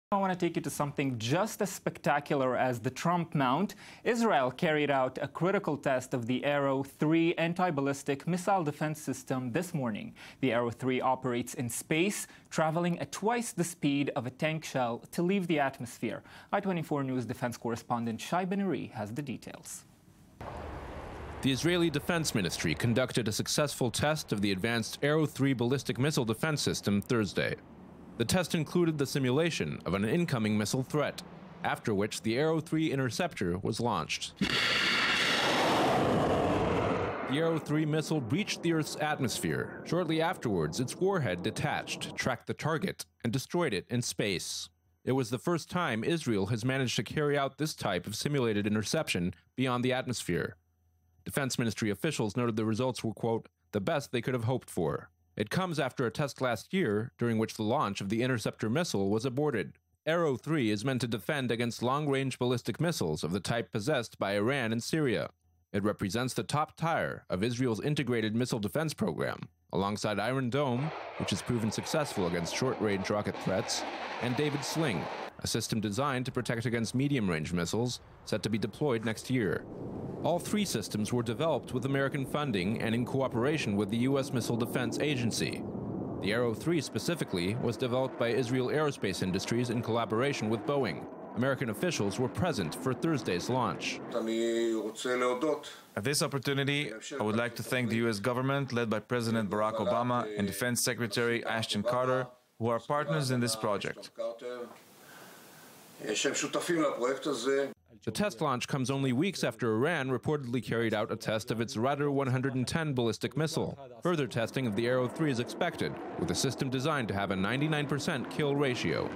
I want to take you to something just as spectacular as the Trump mount. Israel carried out a critical test of the Arrow 3 anti-ballistic missile defense system this morning. The Arrow 3 operates in space, traveling at twice the speed of a tank shell to leave the atmosphere. I-24 News defense correspondent Shai Ben-Ari has the details. The Israeli Defense Ministry conducted a successful test of the advanced Arrow 3 ballistic missile defense system Thursday. The test included the simulation of an incoming missile threat, after which the Arrow 3 interceptor was launched. The Arrow 3 missile breached the Earth's atmosphere. Shortly afterwards, its warhead detached, tracked the target, and destroyed it in space. It was the first time Israel has managed to carry out this type of simulated interception beyond the atmosphere. Defense Ministry officials noted the results were, quote, the best they could have hoped for. It comes after a test last year, during which the launch of the interceptor missile was aborted. Arrow 3 is meant to defend against long-range ballistic missiles of the type possessed by Iran and Syria. It represents the top tier of Israel's integrated missile defense program, alongside Iron Dome, which has proven successful against short-range rocket threats, and David Sling, a system designed to protect against medium-range missiles, set to be deployed next year. All three systems were developed with American funding and in cooperation with the U.S. Missile Defense Agency. The Arrow 3 specifically was developed by Israel Aerospace Industries in collaboration with Boeing. American officials were present for Thursday's launch. At this opportunity, I would like to thank the U.S. government, led by President Barack Obama and Defense Secretary Ashton Carter, who are partners in this project. The test launch comes only weeks after Iran reportedly carried out a test of its Radar 110 ballistic missile. Further testing of the Arrow 3 is expected, with a system designed to have a 99% kill ratio.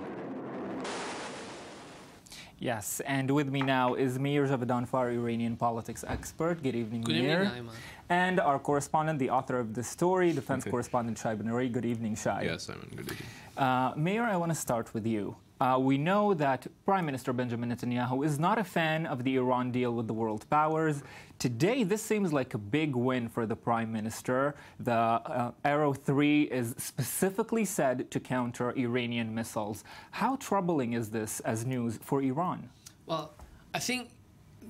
Yes, and with me now is Meir Javedanfar, Iranian politics expert. Good evening, Good Meir. evening, Ayman. And our correspondent, the author of the story, defense correspondent Shai Ben-Ari. Good evening, Shai. Yes, Simon. Good evening. Meir, I want to start with you. We know that Prime Minister Benjamin Netanyahu is not a fan of the Iran deal with the world powers. Today, this seems like a big win for the Prime Minister. The Arrow 3 is specifically said to counter Iranian missiles. How troubling is this as news for Iran? Well, I think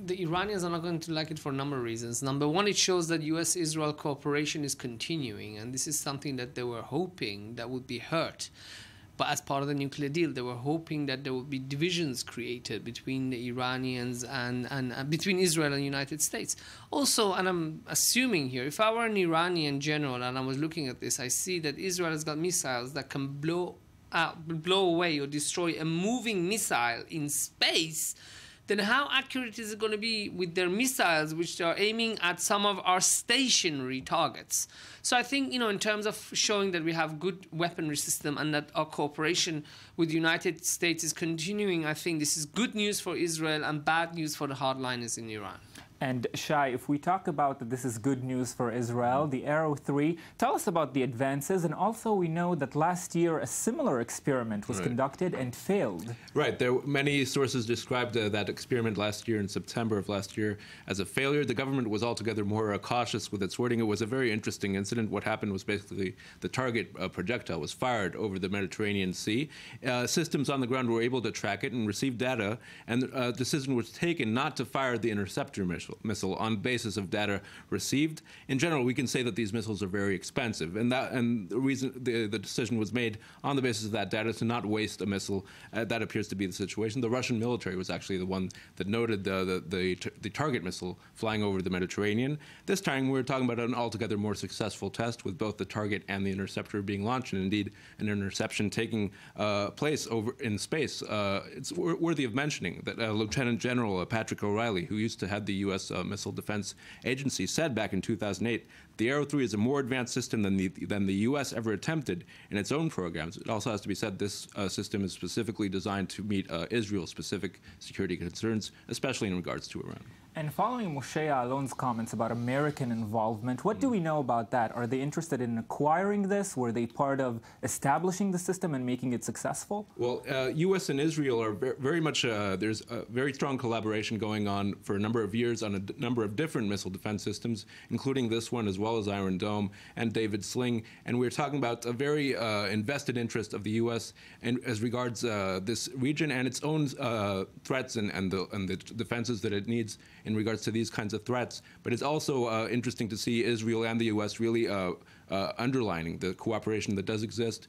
the Iranians are not going to like it for a number of reasons. Number one, it shows that U.S.-Israel cooperation is continuing, and this is something that they were hoping that would be hurt. But as part of the nuclear deal, they were hoping that there would be divisions created between the Iranians and between Israel and the United States. Also, and I'm assuming here, if I were an Iranian general and I was looking at this, I see that Israel has got missiles that can blow away or destroy a moving missile in space. Then how accurate is it going to be with their missiles, which are aiming at some of our stationary targets? So I think, in terms of showing that we have good weaponry system and that our cooperation with the United States is continuing, I think this is good news for Israel and bad news for the hardliners in Iran. And Shai, if we talk about that this is good news for Israel, the Arrow 3, tell us about the advances. And also we know that last year a similar experiment was conducted and failed. Right. Many sources described that experiment last year in September of last year as a failure. The government was altogether more cautious with its wording. It was a very interesting incident. What happened was basically the target projectile was fired over the Mediterranean Sea. Systems on the ground were able to track it and receive data, and a decision was taken not to fire the interceptor missile on basis of data received. In general, we can say that these missiles are very expensive, and the reason the decision was made on the basis of that data to not waste a missile. That appears to be the situation. The Russian military was actually the one that noted the target missile flying over the Mediterranean. This time, we're talking about an altogether more successful test with both the target and the interceptor being launched, and indeed an interception taking place over in space. It's worthy of mentioning that Lieutenant General Patrick O'Reilly, who used to head the U.S. Missile Defense Agency, said back in 2008, the Arrow 3 is a more advanced system than the U.S. ever attempted in its own programs. It also has to be said this system is specifically designed to meet Israel's specific security concerns, especially in regards to Iran. And following Moshe Alon's comments about American involvement, what do we know about that? Are they interested in acquiring this? Were they part of establishing the system and making it successful? Well, U.S. and Israel are very much, there's a very strong collaboration going on for a number of years on a number of different missile defense systems, including this one as well as Iron Dome and David Sling. And we're talking about a very invested interest of the U.S. and as regards this region and its own threats and the defenses that it needs in regards to these kinds of threats. But it's also interesting to see Israel and the U.S. really underlining the cooperation that does exist.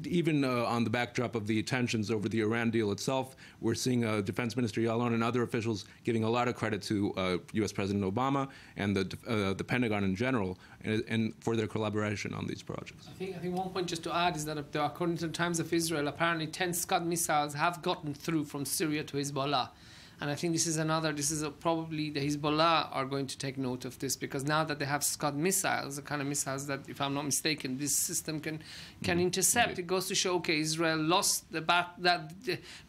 Even on the backdrop of the tensions over the Iran deal itself, we're seeing Defense Minister Yalon and other officials giving a lot of credit to U.S. President Obama and the Pentagon in general and for their collaboration on these projects. I think one point just to add is that according to the Times of Israel, apparently 10 Scud missiles have gotten through from Syria to Hezbollah. And I think this is probably the Hezbollah are going to take note of this, because now that they have Scud missiles, the kind of missiles that, if I'm not mistaken, this system can intercept, it goes to show, okay, Israel lost that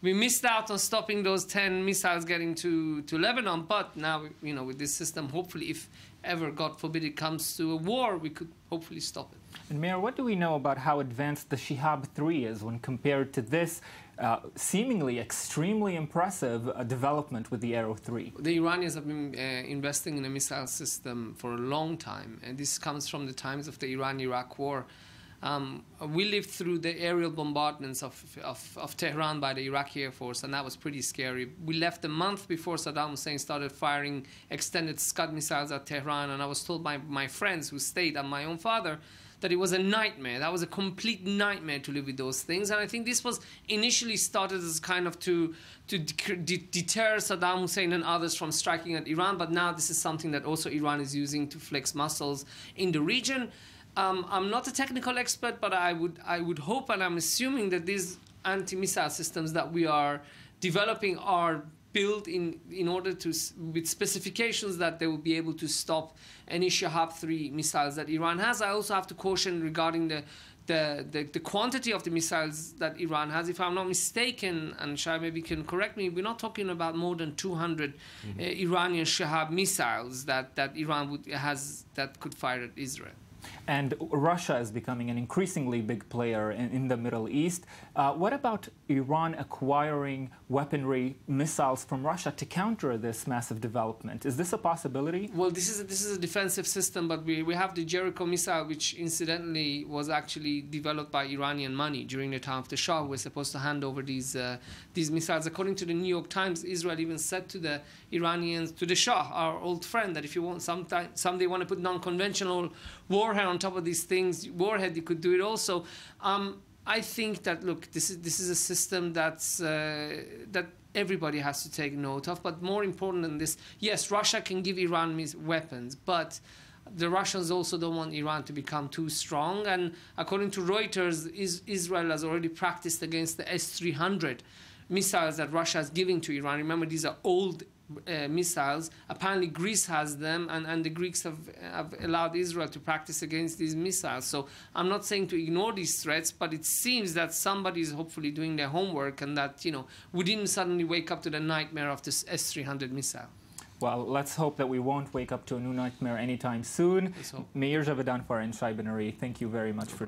we missed out on stopping those 10 missiles getting to Lebanon, but now, you know, with this system, hopefully, if ever, God forbid, it comes to a war, we could hopefully stop it. And Mayor, what do we know about how advanced the Shihab 3 is when compared to this seemingly extremely impressive development with the Arrow 3? The Iranians have been investing in a missile system for a long time, and this comes from the times of the Iran-Iraq war. We lived through the aerial bombardments of Tehran by the Iraqi Air Force, and that was pretty scary. We left a month before Saddam Hussein started firing extended Scud missiles at Tehran, and I was told by my friends who stayed, and my own father, that it was a nightmare. That was a complete nightmare to live with those things. And I think this was initially started as kind of to deter Saddam Hussein and others from striking at Iran, but now this is something that also Iran is using to flex muscles in the region. I'm not a technical expert, but I would hope, and I'm assuming, that these anti-missile systems that we are developing are built in order to, with specifications that they will be able to stop any Shihab 3 missiles that Iran has. I also have to caution regarding the quantity of the missiles that Iran has. If I'm not mistaken, and Shai maybe can correct me, we're not talking about more than 200 Iranian Shihab missiles that Iran has that could fire at Israel. And Russia is becoming an increasingly big player in the Middle East. What about Iran acquiring weaponry, missiles from Russia to counter this massive development? Is this a possibility? Well, this is a defensive system, but we have the Jericho missile, which incidentally was actually developed by Iranian money during the time of the Shah, who was supposed to hand over these missiles. According to the New York Times, Israel even said to the Iranians, to the Shah, our old friend, that if you want someday want to put non-conventional warhead on top of these things, warhead, you could do it also. I think that, look, this is a system that everybody has to take note of. But more important than this, yes, Russia can give Iran weapons, but the Russians also don't want Iran to become too strong. And according to Reuters, Israel has already practiced against the S-300 missiles that Russia is giving to Iran. Remember, these are old missiles. Apparently Greece has them, and the Greeks have allowed Israel to practice against these missiles. So I'm not saying to ignore these threats, but it seems that somebody is hopefully doing their homework, and that, you know, we didn't suddenly wake up to the nightmare of this S-300 missile. Well, let's hope that we won't wake up to a new nightmare anytime soon. Meir Javedan and Shai Ben Ari, thank you very much for